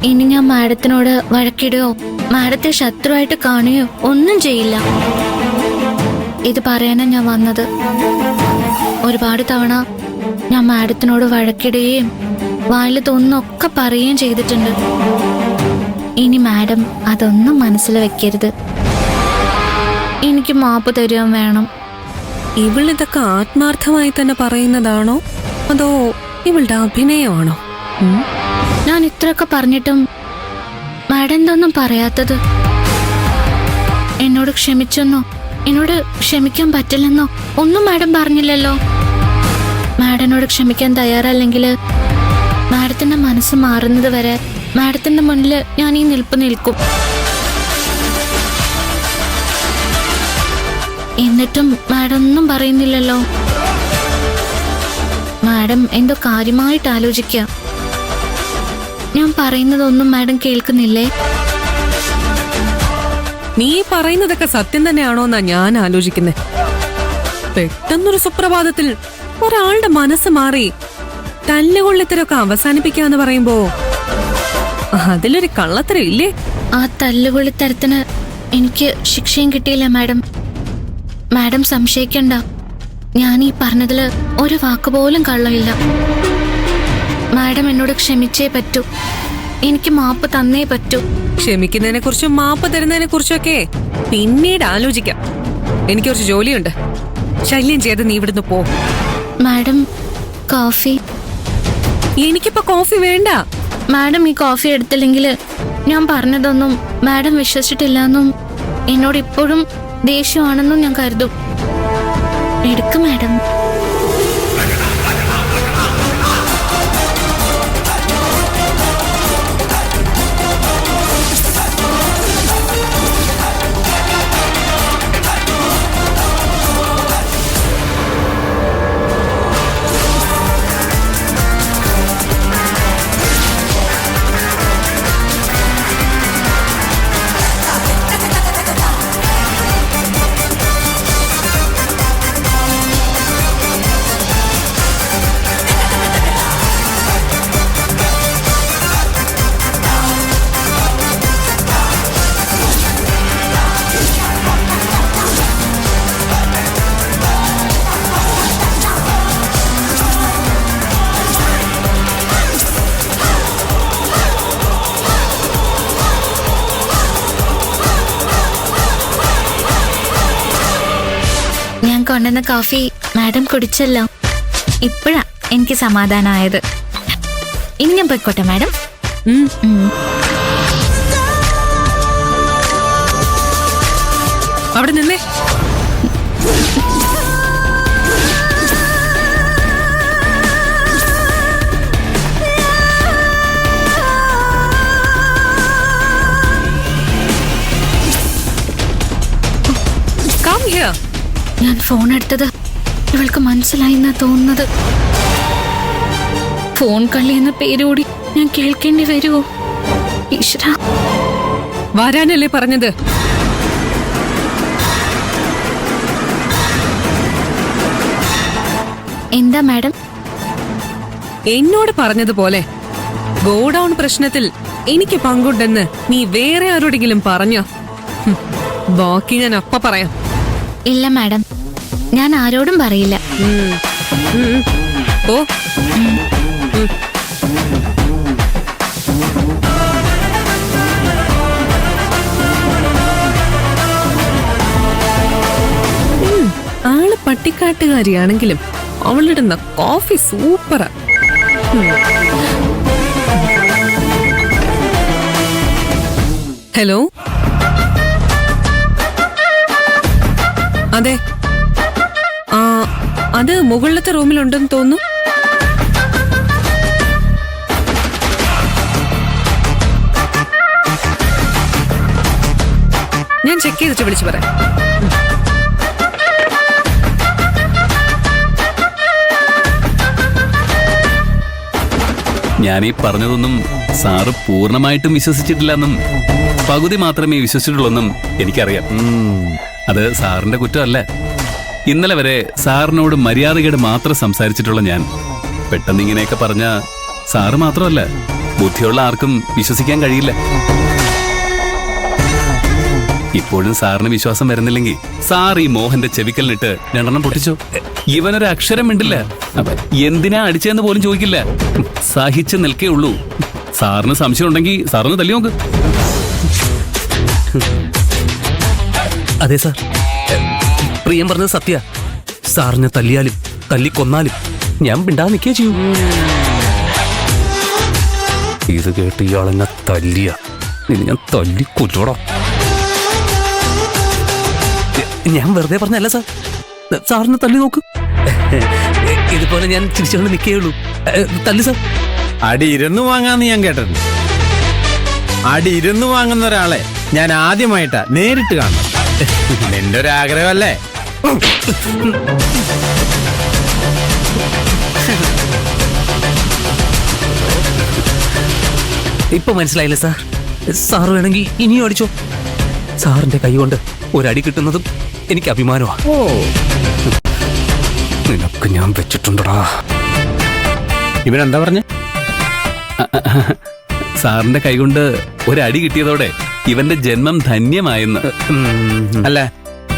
ഇനി ഞാൻ മാഡത്തിനോട് വഴക്കിടുകയോ മാഡത്തെ ശത്രുവായിട്ട് കാണുകയോ ഒന്നും ചെയ്യില്ല. ഇത് പറയാനാ ഞാൻ വന്നത്. ഒരുപാട് തവണ ഞാൻ മാഡത്തിനോട് വഴക്കിടുകയും വായിൽ തോന്നുന്നൊക്കെ പറയുകയും ചെയ്തിട്ടുണ്ട്. ഇനി മാഡം അതൊന്നും മനസ്സിൽ വെക്കരുത്. എനിക്ക് മാപ്പ് തരുകയും വേണം. ഇവളിതൊക്കെ ആത്മാർത്ഥമായി തന്നെ പറയുന്നതാണോ അതോ ഇവളുടെ അഭിനയമാണോ? ഞാൻ ഇത്രയൊക്കെ പറഞ്ഞിട്ടും മാഡം എന്തൊന്നും പറയാത്തത്? എന്നോട് ക്ഷമിച്ചെന്നോ എന്നോട് ക്ഷമിക്കാൻ പറ്റില്ലെന്നോ ഒന്നും മാഡം പറഞ്ഞില്ലല്ലോ. മാഡനോട് ക്ഷമിക്കാൻ തയ്യാറല്ലെങ്കിൽ മാഡത്തിന്റെ മനസ്സ് മാറുന്നത് വരെ മാഡത്തിന്റെ മുന്നിൽ ഞാൻ ഈ നിൽപ്പ് നിൽക്കും. എന്നിട്ടും മാഡം ഒന്നും പറയുന്നില്ലല്ലോ. മാഡം എന്തോ കാര്യമായിട്ട് ആലോചിക്കുക. ഞാൻ പറയുന്നതൊന്നും മാഡം കേൾക്കുന്നില്ലേ? നീ പറയുന്നതൊക്കെ സത്യം തന്നെയാണോന്നാ ഞാൻ ആലോചിക്കുന്നത്. പെട്ടെന്നൊരു സുപ്രഭാതത്തിൽ ഒരാളുടെ മനസ്സ് മാറി തല്ലുകൊള്ളിത്തരൊക്കെ അവസാനിപ്പിക്കാന്ന് പറയുമ്പോ അതിലൊരു കള്ളത്തരം ഇല്ലേ? ആ തല്ലുകൊള്ളിത്തരത്തിന് എനിക്ക് ശിക്ഷയും കിട്ടിയില്ല മാഡം. മാഡം സംശയിക്കണ്ട. ഞാൻ ഈ പറഞ്ഞതില് ഒരു വാക്കുപോലും കള്ളമില്ല. മാഡം എന്നോട് ക്ഷമിച്ചേ പറ്റൂ. എനിക്ക് മാപ്പ് തന്നേ പറ്റൂ. ക്ഷമിക്കുന്നതിനെ കുറിച്ചും മാപ്പ് തരുന്നതിനെ കുറിച്ചൊക്കെ പിന്നീട് ആലോചിക്കാം. എനിക്ക് കുറച്ച് ജോലിയുണ്ട്. ശല്യം ചെയ്ത് നീ ഇവിടുന്ന് പോ. Madam coffee? എനിക്കിപ്പോ കോഫി വേണ്ട. മാഡം ഈ കോഫി എടുത്തില്ലെങ്കിൽ ഞാൻ പറഞ്ഞതൊന്നും മാഡം വിശ്വസിച്ചിട്ടില്ലെന്നും എന്നോട് ഇപ്പോഴും ദേഷ്യമാണെന്നും ഞാൻ കരുതും. എടുക്കും മാഡം. കൊണ്ടുവന്ന കോഫി മാഡം കുടിച്ചല്ലോ. ഇപ്പോഴാ എനിക്ക് സമാധാനമായത്. ഇനി ഞാൻ പോയിക്കോട്ടെ മാഡം. അവിടെ നിന്നേ. Come here. ഞാൻ ഫോൺ എടുത്തത് ഇവൾക്ക് മനസ്സിലായി എന്നാ തോന്നുന്നത്. ഫോൺ കള്ളി എന്ന പേരോടി ഞാൻ കേൾക്കേണ്ടി വരുമോ? ഈശ്വരാ, വരാനല്ലേ പറഞ്ഞത്? എന്താ മാഡം? എന്നോട് പറഞ്ഞതുപോലെ ഗോഡൌൺ പ്രശ്നത്തിൽ എനിക്ക് പങ്കുണ്ടെന്ന് നീ വേറെ ആരോടെങ്കിലും പറഞ്ഞോ? ബാക്കി ഞാൻ അപ്പ പറയാം. ഇല്ല മാഡം, ഞാൻ ആരോടും പറയില്ല. ഓ ആള് പട്ടിക്കാട്ടുകാരിയാണെങ്കിലും അവളിടുന്ന കോഫി സൂപ്പറാ. ഹലോ, അതെ, അത് മുകളിലത്തെ റൂമിലുണ്ടെന്ന് തോന്നുന്നു. ഞാൻ ചെക്ക് ചെയ്തിട്ട് വിളിച്ചു പറയാം. ഞാനീ പറഞ്ഞതൊന്നും സാറ് പൂർണ്ണമായിട്ടും വിശ്വസിച്ചിട്ടില്ലെന്നും പകുതി മാത്രമേ വിശ്വസിച്ചിട്ടുള്ളെന്നും എനിക്കറിയാം. അത് സാറിന്റെ കുറ്റമല്ല. ഇന്നലെ വരെ സാറിനോട് മര്യാദകേട് മാത്രം സംസാരിച്ചിട്ടുള്ള ഞാൻ പെട്ടെന്ന് ഇങ്ങനെയൊക്കെ പറഞ്ഞ സാറ് മാത്രമല്ല ബുദ്ധിയുള്ള ആർക്കും വിശ്വസിക്കാൻ കഴിയില്ല. ഇപ്പോഴും സാറിന് വിശ്വാസം വരുന്നില്ലെങ്കിൽ സാർ ഈ മോഹന്റെ ചെവിക്കലിനിട്ട് 2 പൊട്ടിച്ചു. ഇവനൊരു അക്ഷരം മിണ്ടില്ല. എന്തിനാ അടിച്ചതെന്ന് പോലും ചോദിക്കില്ല. സഹിച്ച് നിൽക്കേ ഉള്ളൂ. സാറിന് സംശയം ഉണ്ടെങ്കിൽ സാറിന് തല്ലി നോക്ക്. അതെ സാർ, പ്രിയം പറഞ്ഞത് സത്യ. സാറിനെ തല്ലിയാലും തല്ലിക്കൊന്നാലും ഞാൻ മിണ്ടാതെ നിൽക്കേ ചെയ്യൂ. ഇത് കേട്ട് ഇയാളെന്നെ തല്ലിയ ഇനി ഞാൻ തല്ലിക്കൊല്ലോടാ. ഞാൻ വെറുതെ പറഞ്ഞല്ല സാർ, സാറിന് തല്ലി നോക്ക്. ഇതുപോലെ ഞാൻ ചിരിച്ചുകൊണ്ട് നിൽക്കേ ഉള്ളൂ. തല്ലി സാർ. അടി ഇരുന്ന് വാങ്ങാന്ന് ഞാൻ കേട്ടിട്ടുണ്ട്. അടി ഇരുന്ന് വാങ്ങുന്ന ഒരാളെ ഞാൻ ആദ്യമായിട്ടാ നേരിട്ട് കാണണം. നിന്റെ ഒരു ആഗ്രഹമല്ലേ? ഇപ്പൊ മനസ്സിലായില്ലേ സാർ? സാറ് വേണമെങ്കിൽ ഇനിയും അടിച്ചോ. സാറിന്റെ കൈ കൊണ്ട് ഒരടി കിട്ടുന്നതും എനിക്ക് അഭിമാനമാണ്. ഓ, നിനക്ക് ഞാൻ വെച്ചിട്ടുണ്ടടാ. ഇവനെന്താ പറഞ്ഞ? സാറിന്റെ കൈകൊണ്ട് ഒരടി കിട്ടിയതോടെ ഇവന്റെ ജന്മം ധന്യമായെന്ന്. അല്ല,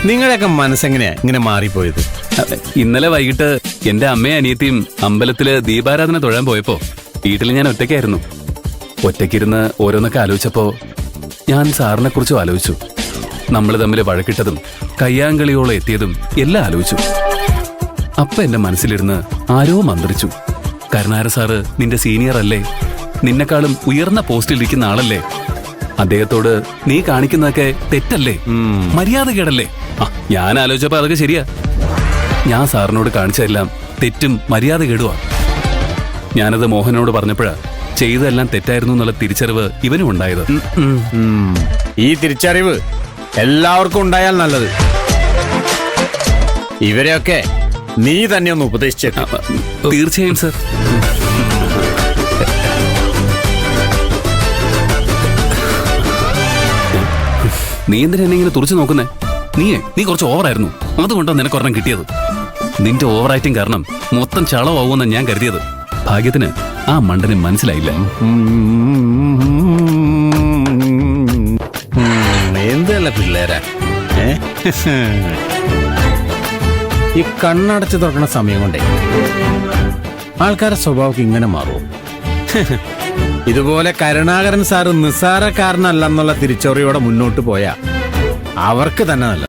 നിങ്ങളുടെയൊക്കെ മനസ്സെങ്ങനെയാ ഇങ്ങനെ മാറിപ്പോയത്? ഇന്നലെ വൈകിട്ട് എന്റെ അമ്മയും അനിയത്തിയും അമ്പലത്തില് ദീപാരാധന തൊഴാൻ പോയപ്പോ വീട്ടിൽ ഞാൻ ഒറ്റയ്ക്കായിരുന്നു. ഒറ്റയ്ക്കിരുന്ന് ഓരോന്നൊക്കെ ആലോചിച്ചപ്പോ ഞാൻ സാറിനെ കുറിച്ചും ആലോചിച്ചു. നമ്മൾ തമ്മിൽ വഴക്കിട്ടതും കയ്യാങ്കളിയോളം എത്തിയതും എല്ലാം ആലോചിച്ചു. അപ്പൊ എന്റെ മനസ്സിലിരുന്ന് ആരോ മന്ത്രിച്ചു. കരുണാകര സാറ് നിന്റെ സീനിയർ അല്ലേ? നിന്നെക്കാളും ഉയർന്ന പോസ്റ്റിൽ ഇരിക്കുന്ന ആളല്ലേ? അദ്ദേഹത്തോട് നീ കാണിക്കുന്നതൊക്കെ തെറ്റല്ലേ? മര്യാദകേടല്ലേ? ഞാൻ ആലോചിച്ചപ്പോ അതൊക്കെ ശരിയാ. ഞാൻ സാറിനോട് കാണിച്ചതെല്ലാം തെറ്റും മര്യാദകേടുവാ. ഞാനത് മോഹനോട് പറഞ്ഞപ്പോഴാ ചെയ്തതെല്ലാം തെറ്റായിരുന്നു എന്നുള്ള തിരിച്ചറിവ് ഇവനും ഉണ്ടായത്. ഈ തിരിച്ചറിവ് എല്ലാവർക്കും ഉണ്ടായാൽ നല്ലത്. ഇവരെയൊക്കെ നീ തന്നെ ഒന്ന് ഉപദേശിച്ചേക്ക. തീർച്ചയായും സർ. നീ എന്തിനാ എന്നെ ഇങ്ങനെ തുറച്ചു നോക്കുന്നേ? നീ കുറച്ച് ഓവറായിരുന്നു. അതുകൊണ്ടാണ് നിനക്ക് ഒരെണ്ണം കിട്ടിയത്. നിന്റെ ഓവർ ആക്ടിങ് കാരണം മൊത്തം ചളവാകുമെന്ന് ഞാൻ കരുതിയത്. ഭാഗ്യത്തിന് ആ മണ്ടന് മനസ്സിലായില്ല. എന്തല്ല പിള്ളേരാ, ഈ കണ്ണടച്ച് തുറക്കണ സമയം കൊണ്ടേ ആൾക്കാരുടെ സ്വഭാവം ഇങ്ങനെ മാറുമോ? ഇതുപോലെ കരുണാകരൻ സാറ് നിസ്സാരക്കാരനല്ലെന്നുള്ള തിരിച്ചറിയോടെ മുന്നോട്ട് പോയാ അവർക്ക് തന്നെ നല്ല